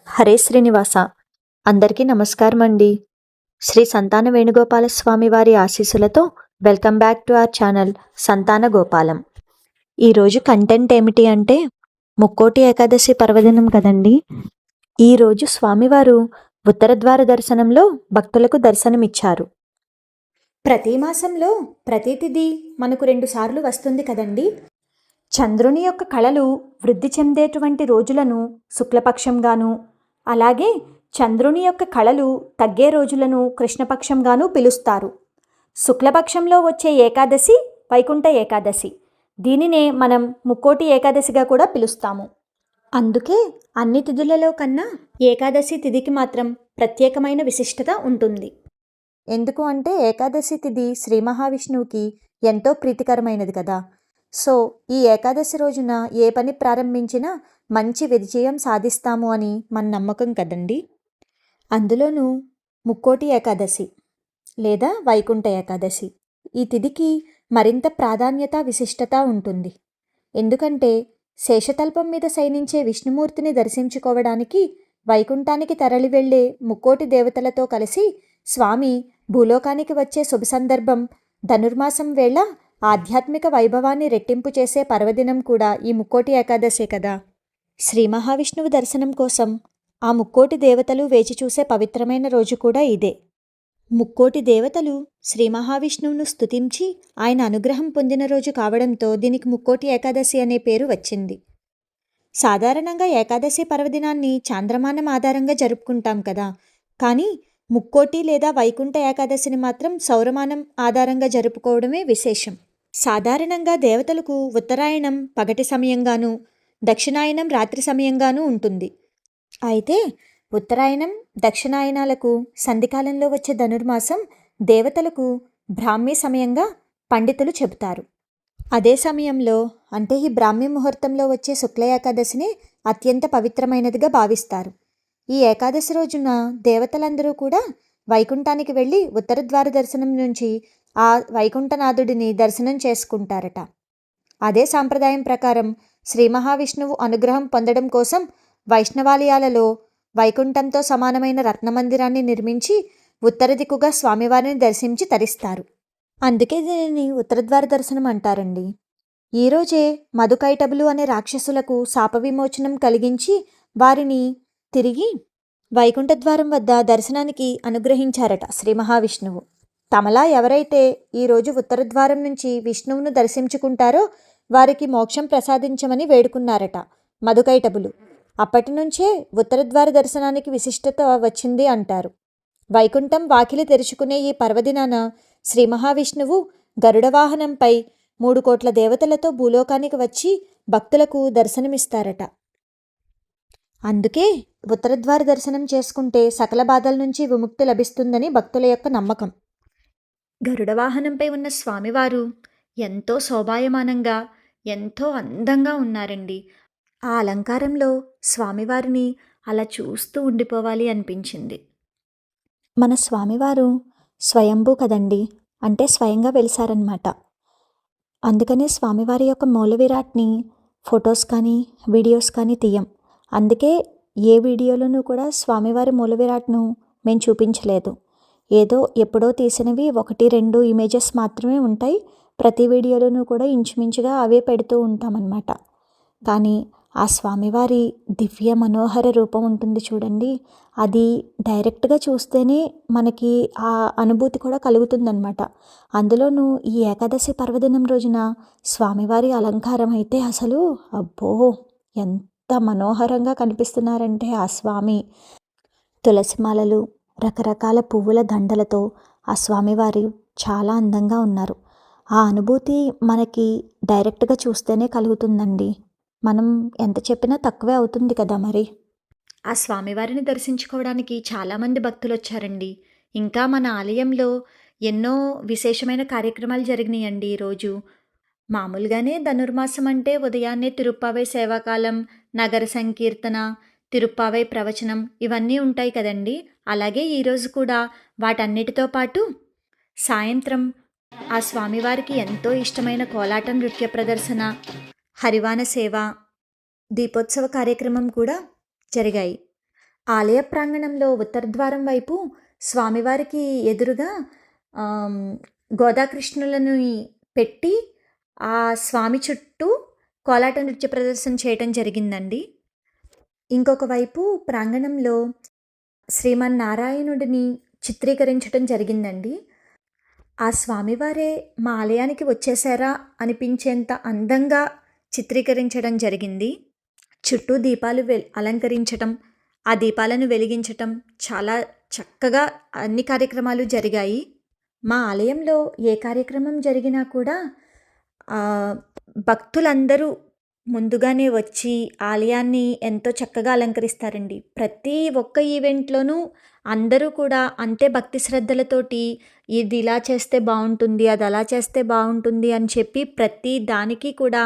హరే శ్రీనివాస. అందరికీ నమస్కారం అండి. శ్రీ సంతాన వేణుగోపాల స్వామి వారి ఆశీస్సులతో welcome back to our channel సంతాన గోపాలం. ఈరోజు కంటెంట్ ఏమిటి అంటే ముక్కోటి ఏకాదశి పర్వదినం కదండి. ఈరోజు స్వామివారు ఉత్తర ద్వార దర్శనంలో భక్తులకు దర్శనమిచ్చారు. ప్రతి మాసంలో ప్రతి తిథి మనకు 2 సార్లు వస్తుంది కదండి. చంద్రుని యొక్క కళలు వృద్ధి చెందేటువంటి రోజులను శుక్లపక్షంగాను, అలాగే చంద్రుని యొక్క కళలు తగ్గే రోజులను కృష్ణపక్షంగాను పిలుస్తారు. శుక్లపక్షంలో వచ్చే ఏకాదశి వైకుంఠ ఏకాదశి. దీనినే మనం ముక్కోటి ఏకాదశిగా కూడా పిలుస్తాము. అందుకే అన్ని తిథులలో కన్నా ఏకాదశి తిథికి మాత్రం ప్రత్యేకమైన విశిష్టత ఉంటుంది. ఎందుకు అంటే ఏకాదశి తిథి శ్రీ మహావిష్ణువుకి ఎంతో ప్రీతికరమైనది కదా. సో ఈ ఏకాదశి రోజున ఏ పని ప్రారంభించినా మంచి విజయం సాధిస్తాము అని మన నమ్మకం కదండి. అందులోనూ ముక్కోటి ఏకాదశి లేదా వైకుంఠ ఏకాదశి ఈ తిథికి మరింత ప్రాధాన్యత విశిష్టత ఉంటుంది. ఎందుకంటే శేషతల్పం మీద శయనించే విష్ణుమూర్తిని దర్శించుకోవడానికి వైకుంఠానికి తరలి వెళ్లే ముక్కోటి దేవతలతో కలిసి స్వామి భూలోకానికి వచ్చే శుభ సందర్భం ధనుర్మాసం వేళ ఆధ్యాత్మిక వైభవాన్ని రెట్టింపు చేసే పర్వదినం కూడా ఈ ముక్కోటి ఏకాదశే కదా. శ్రీ మహావిష్ణువు దర్శనం కోసం ఆ ముక్కోటి దేవతలు వేచి చూసే పవిత్రమైన రోజు కూడా ఇదే. ముక్కోటి దేవతలు శ్రీ మహావిష్ణువును స్తుతించి ఆయన అనుగ్రహం పొందిన రోజు కావడంతో దీనికి ముక్కోటి ఏకాదశి అనే పేరు వచ్చింది. సాధారణంగా ఏకాదశి పర్వదినాన్ని చాంద్రమానం ఆధారంగా జరుపుకుంటాం కదా. కానీ ముక్కోటి లేదా వైకుంఠ ఏకాదశిని మాత్రం సౌరమానం ఆధారంగా జరుపుకోవడమే విశేషం. సాధారణంగా దేవతలకు ఉత్తరాయణం పగటి సమయంగాను, దక్షిణాయనం రాత్రి సమయంగాను ఉంటుంది. అయితే ఉత్తరాయణం దక్షిణాయనాలకు సంధికాలంలో వచ్చే ధనుర్మాసం దేవతలకు బ్రాహ్మీ సమయంగా పండితులు చెబుతారు. అదే సమయంలో అంటే ఈ బ్రాహ్మీ ముహూర్తంలో వచ్చే శుక్ల ఏకాదశిని అత్యంత పవిత్రమైనదిగా భావిస్తారు. ఈ ఏకాదశి రోజున దేవతలందరూ కూడా వైకుంఠానికి వెళ్ళి ఉత్తర ద్వార దర్శనం నుంచి ఆ వైకుంఠనాథుడిని దర్శనం చేసుకుంటారట. అదే సాంప్రదాయం ప్రకారం శ్రీ మహావిష్ణువు అనుగ్రహం పొందడం కోసం వైష్ణవాలయాలలో వైకుంఠంతో సమానమైన రత్నమందిరాన్ని నిర్మించి ఉత్తర దిక్కుగా స్వామివారిని దర్శించి తరిస్తారు. అందుకే దీనిని ఉత్తర ద్వార దర్శనం అంటారండి. ఈరోజే మధుకైటబులు అనే రాక్షసులకు శాప విమోచనం కలిగించి వారిని తిరిగి వైకుంఠ ద్వారం వద్ద దర్శనానికి అనుగ్రహించారట శ్రీ మహావిష్ణువు. తమలా ఎవరైతే ఈరోజు ఉత్తర ద్వారం నుంచి విష్ణువును దర్శించుకుంటారో వారికి మోక్షం ప్రసాదించమని వేడుకున్నారట మధుకైటబులు. అప్పటి నుంచే ఉత్తర ద్వార దర్శనానికి విశిష్టత వచ్చింది అంటారు. వైకుంఠం వాకిలి తెరుచుకునే ఈ పర్వదినాన శ్రీ మహావిష్ణువు గరుడ వాహనంపై 3 కోట్ల దేవతలతో భూలోకానికి వచ్చి భక్తులకు దర్శనమిస్తారట. అందుకే ఉత్తర ద్వార దర్శనం చేసుకుంటే సకల బాధల నుంచి విముక్తి లభిస్తుందని భక్తుల యొక్క నమ్మకం. గరుడ వాహనంపై ఉన్న స్వామివారు ఎంతో శోభాయమానంగా ఎంతో అందంగా ఉన్నారండి. ఆ అలంకారంలో స్వామివారిని అలా చూస్తూ ఉండిపోవాలి అనిపించింది. మన స్వామివారు స్వయంభూ కదండి, అంటే స్వయంగా వెలిసారనమాట. అందుకనే స్వామివారి యొక్క మూల విరాట్ని ఫొటోస్ కానీ వీడియోస్ కానీ తీయం. అందుకే ఏ వీడియోలోనూ కూడా స్వామివారి మూల విరాట్ను మేము చూపించలేదు. ఏదో ఎప్పుడో తీసినవి 1-2 ఇమేజెస్ మాత్రమే ఉంటాయి. ప్రతి వీడియోలోనూ కూడా ఇంచుమించుగా అవే పెడుతూ ఉంటామన్నమాట. కానీ ఆ స్వామివారి దివ్య మనోహర రూపం ఉంటుంది చూడండి, అది డైరెక్ట్గా చూస్తేనే మనకి ఆ అనుభూతి కూడా కలుగుతుందన్నమాట. అందులోనూ ఈ ఏకాదశి పర్వదినం రోజున స్వామివారి అలంకారం అయితే అసలు అబ్బో ఎంత మనోహరంగా కనిపిస్తున్నారంటే ఆ స్వామి. తులసిమాలలు, రకరకాల పువ్వుల దండలతో ఆ స్వామివారు చాలా అందంగా ఉన్నారు. ఆ అనుభూతి మనకి డైరెక్ట్గా చూస్తేనే కలుగుతుందండి. మనం ఎంత చెప్పినా తక్కువే అవుతుంది కదా మరి. ఆ స్వామివారిని దర్శించుకోవడానికి చాలామంది భక్తులు వచ్చారండి. ఇంకా మన ఆలయంలో ఎన్నో విశేషమైన కార్యక్రమాలు జరిగినాయండి ఈరోజు. మామూలుగానే ధనుర్మాసం అంటే ఉదయాన్నే తిరుప్పావై సేవాకాలం, నగర సంకీర్తన, తిరుప్పావై ప్రవచనం ఇవన్నీ ఉంటాయి కదండి. అలాగే ఈరోజు కూడా వాటన్నిటితో పాటు సాయంత్రం ఆ స్వామివారికి ఎంతో ఇష్టమైన కోలాట నృత్య ప్రదర్శన, హరివాన సేవ, దీపోత్సవ కార్యక్రమం కూడా జరిగాయి. ఆలయ ప్రాంగణంలో ఉత్తర ద్వారం వైపు స్వామివారికి ఎదురుగా ఆమ్, గోదాకృష్ణులను పెట్టి ఆ స్వామి చుట్టూ కోలాట నృత్య ప్రదర్శన చేయటం జరిగిందండి. ఇంకొక వైపు ప్రాంగణంలో శ్రీమన్నారాయణుడిని చిత్రీకరించటం జరిగిందండి. ఆ స్వామివారే మా ఆలయానికి వచ్చేసారా అనిపించేంత అందంగా చిత్రీకరించడం జరిగింది. చుట్టూ దీపాలు అలంకరించటం, ఆ దీపాలను వెలిగించటం చాలా చక్కగా అన్ని కార్యక్రమాలు జరిగాయి. మా ఆలయంలో ఏ కార్యక్రమం జరిగినా కూడా భక్తులందరూ ముందుగానే వచ్చి ఆలయాన్ని ఎంతో చక్కగా అలంకరిస్తారండి. ప్రతి ఒక్క ఈవెంట్‌లోనూ అందరూ కూడా అంతే భక్తి శ్రద్ధలతోటి ఇది ఇలా చేస్తే బావుంటుంది, అది అలా చేస్తే బావుంటుంది అని చెప్పి ప్రతి దానికి కూడా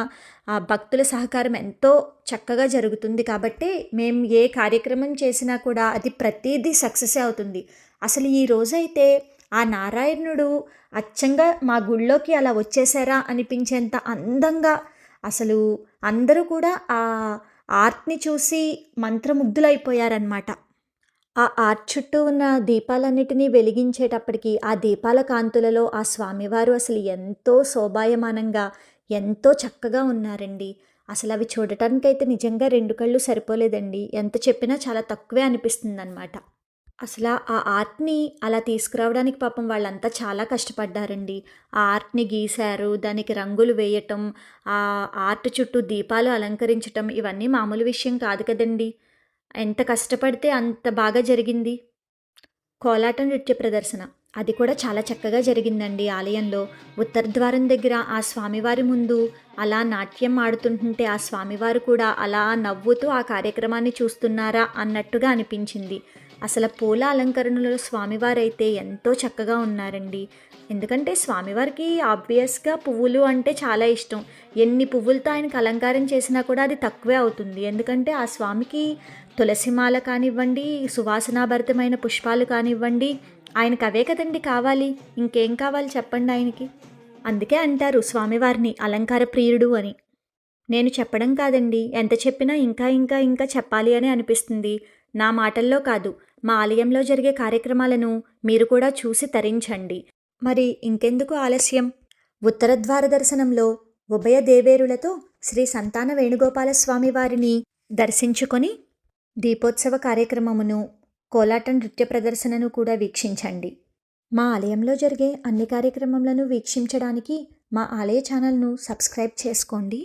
ఆ భక్తుల సహకారం ఎంతో చక్కగా జరుగుతుంది. కాబట్టే మేము ఏ కార్యక్రమం చేసినా కూడా అది ప్రతీదీ సక్సెసే అవుతుంది. అసలు ఈ రోజైతే ఆ నారాయణుడు అచ్చంగా మా గుడిలోకి అలా వచ్చేసారా అనిపించేంత అందంగా అసలు అందరూ కూడా ఆ ఆర్ట్‌ని చూసి మంత్రముగ్ధులైపోయారనమాట. ఆ ఆర్ట్ చుట్టూ ఉన్న దీపాలన్నిటినీ వెలిగించేటప్పటికి ఆ దీపాల కాంతులలో ఆ స్వామివారు అసలు ఎంతో శోభాయమానంగా, ఎంతో చక్కగా ఉన్నారండి. అసలవి చూడటానికైతే నిజంగా 2 కళ్ళు సరిపోలేదండి. ఎంత చెప్పినా చాలా తక్కువే అనిపిస్తుందనమాట. అసలా ఆ ఆర్ట్‌ని అలా తీసుకురావడానికి పాపం వాళ్ళంతా చాలా కష్టపడ్డారండి. ఆ ఆర్ట్‌ని గీశారు, దానికి రంగులు వేయటం, ఆ ఆర్ట్ చుట్టూ దీపాలు అలంకరించటం ఇవన్నీ మామూలు విషయం కాదు కదండీ! ఎంత కష్టపడితే అంత బాగా జరిగింది. కోలాట నృత్య ప్రదర్శన అది కూడా చాలా చక్కగా జరిగిందండి ఆలయంలో. ఉత్తర ద్వారం దగ్గర ఆ స్వామివారి ముందు అలా నాట్యం ఆడుతుంటుంటే ఆ స్వామివారు కూడా అలా నవ్వుతూ ఆ కార్యక్రమాన్ని చూస్తున్నారా అన్నట్టుగా అనిపించింది. అసలు పూల అలంకరణలో స్వామివారైతే ఎంతో చక్కగా ఉన్నారండి. ఎందుకంటే స్వామివారికి ఆబ్వియస్‌గా పువ్వులు అంటే చాలా ఇష్టం. ఎన్ని పువ్వులతో ఆయనకి అలంకారం చేసినా కూడా అది తక్కువే అవుతుంది. ఎందుకంటే ఆ స్వామికి తులసిమాల కానివ్వండి, సువాసనాభరితమైన పుష్పాలు కానివ్వండి, ఆయనకి అవే కదండి కావాలి. ఇంకేం కావాలి చెప్పండి ఆయనకి. అందుకే అంటారు స్వామివారిని అలంకార ప్రియుడు అని. నేను చెప్పడం కాదండి, ఎంత చెప్పినా ఇంకా ఇంకా ఇంకా చెప్పాలి అని అనిపిస్తుంది. నా మాటల్లో కాదు, మా ఆలయంలో జరిగే కార్యక్రమాలను మీరు కూడా చూసి తరించండి. మరి ఇంకెందుకు ఆలస్యం? ఉత్తర ద్వార దర్శనంలో ఉభయ దేవేరులతో శ్రీ సంతాన వేణుగోపాల స్వామి వారిని దర్శించుకొని దీపోత్సవ కార్యక్రమమును, కోలాట నృత్య ప్రదర్శనను కూడా వీక్షించండి. మా ఆలయంలో జరిగే అన్ని కార్యక్రమములను వీక్షించడానికి మా ఆలయ ఛానల్ను సబ్స్క్రైబ్ చేసుకోండి.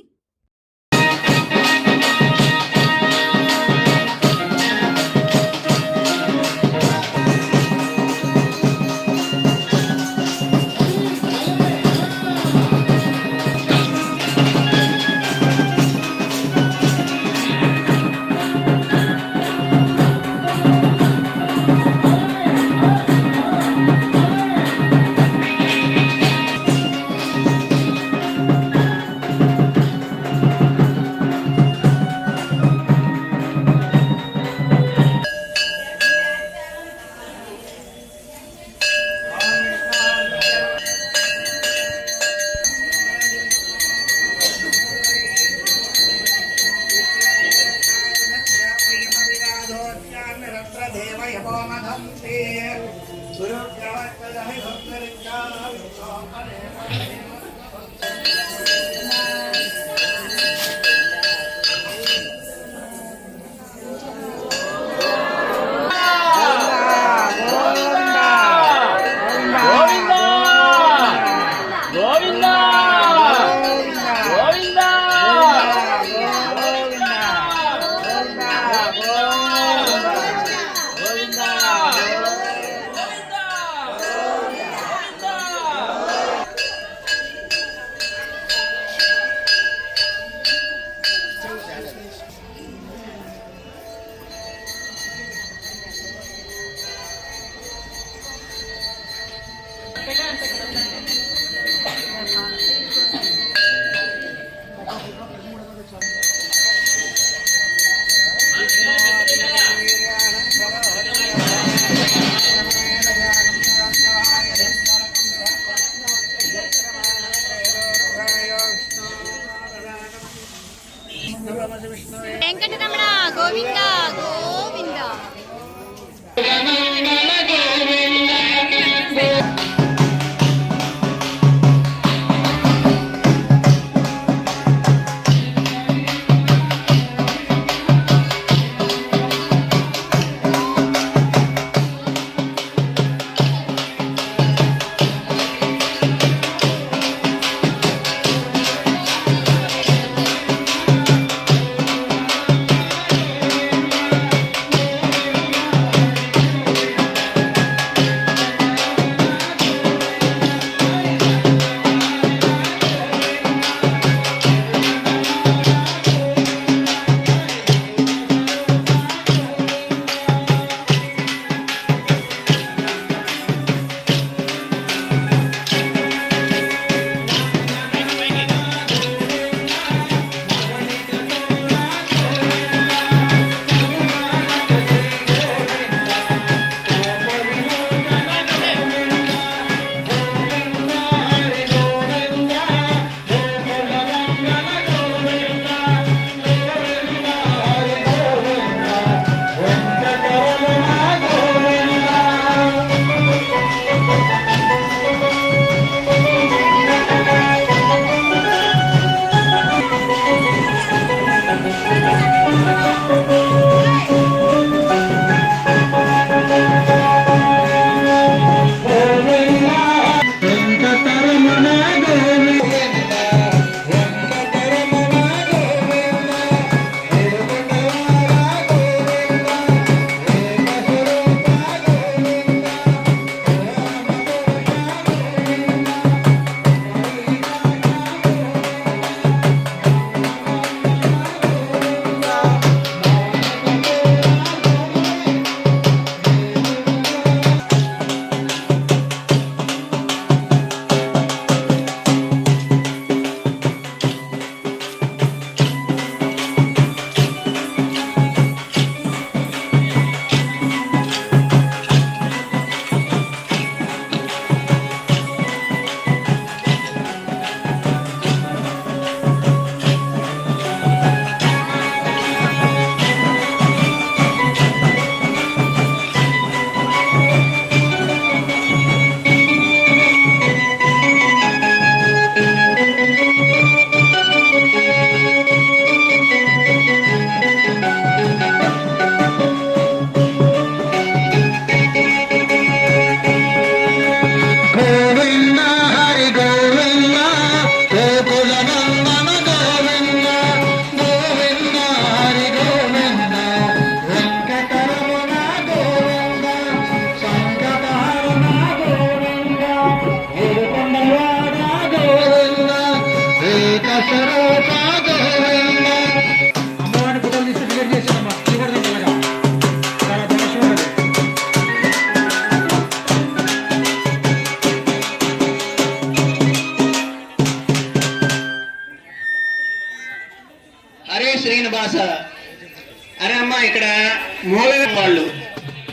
మూలగా వాళ్ళు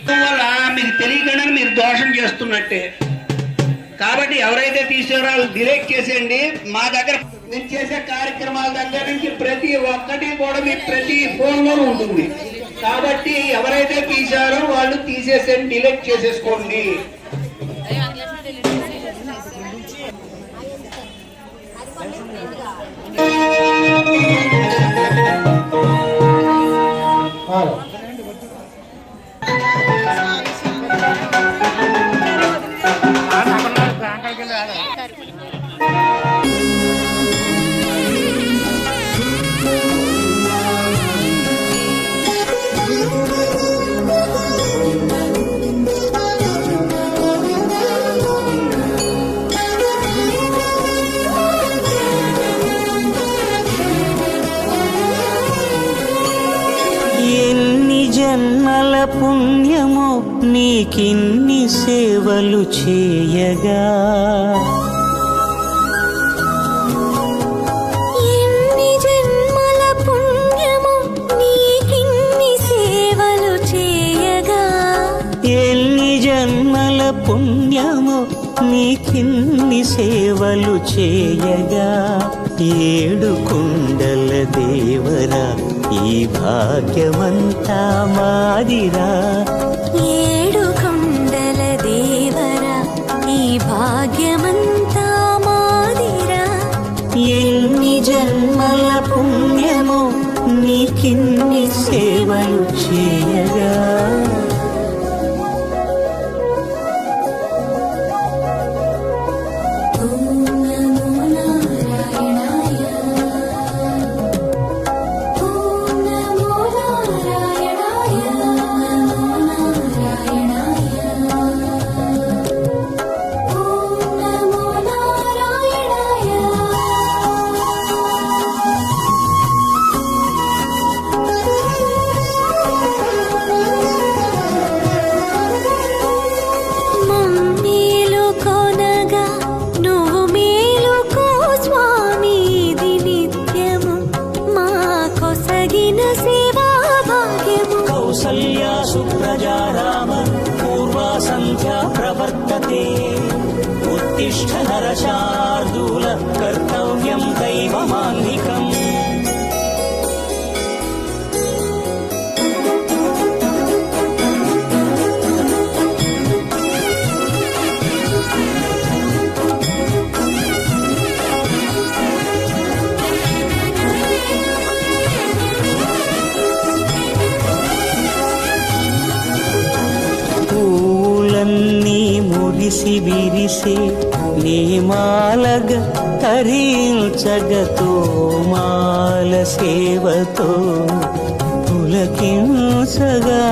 వల్ల మీకు తెలియకుండా మీరు దోషం చేస్తున్నట్టే. కాబట్టి ఎవరైతే తీసారో వాళ్ళు డిలీట్ చేసేయండి. మా దగ్గర నేను చేసే కార్యక్రమాల దగ్గర నుంచి ప్రతి ఒక్కటి కూడా మీకు ప్రతి ఫోన్లో ఉంటుంది. కాబట్టి ఎవరైతే తీసారో వాళ్ళు తీసేసేయండి, డిలీట్ చేసేసుకోండి. జన్మల పుణ్యమో నీకిన్ని సేవలు చేయగా, ఎన్ని జన్మల పుణ్యమో నీకిన్ని సేవలు చేయగా, ఎన్ని జన్మల పుణ్యమో నీకిన్ని సేవలు చేయగా, ఏడు కుండల దేవరా ఈ భాగ్యమంతా మాదిరా, ఏడు కొండల దేవరా ఈ భాగ్యమంతా మాదిరా, ఎన్ని జన్మల పుణ్యమో నీకిన్ని సేవలు చేయగా. కౌసల్యా సుప్రజా రామ పూర్వా సంధ్యా ప్రవర్తతే, ఉత్తిష్ఠ నరశార్దూల కర్తవ్యం దైవమాన్నికం. పూలన్నీ మురిసి విరిసే నీమాలగ తరించగతో మాల సేవతో పులకించగా,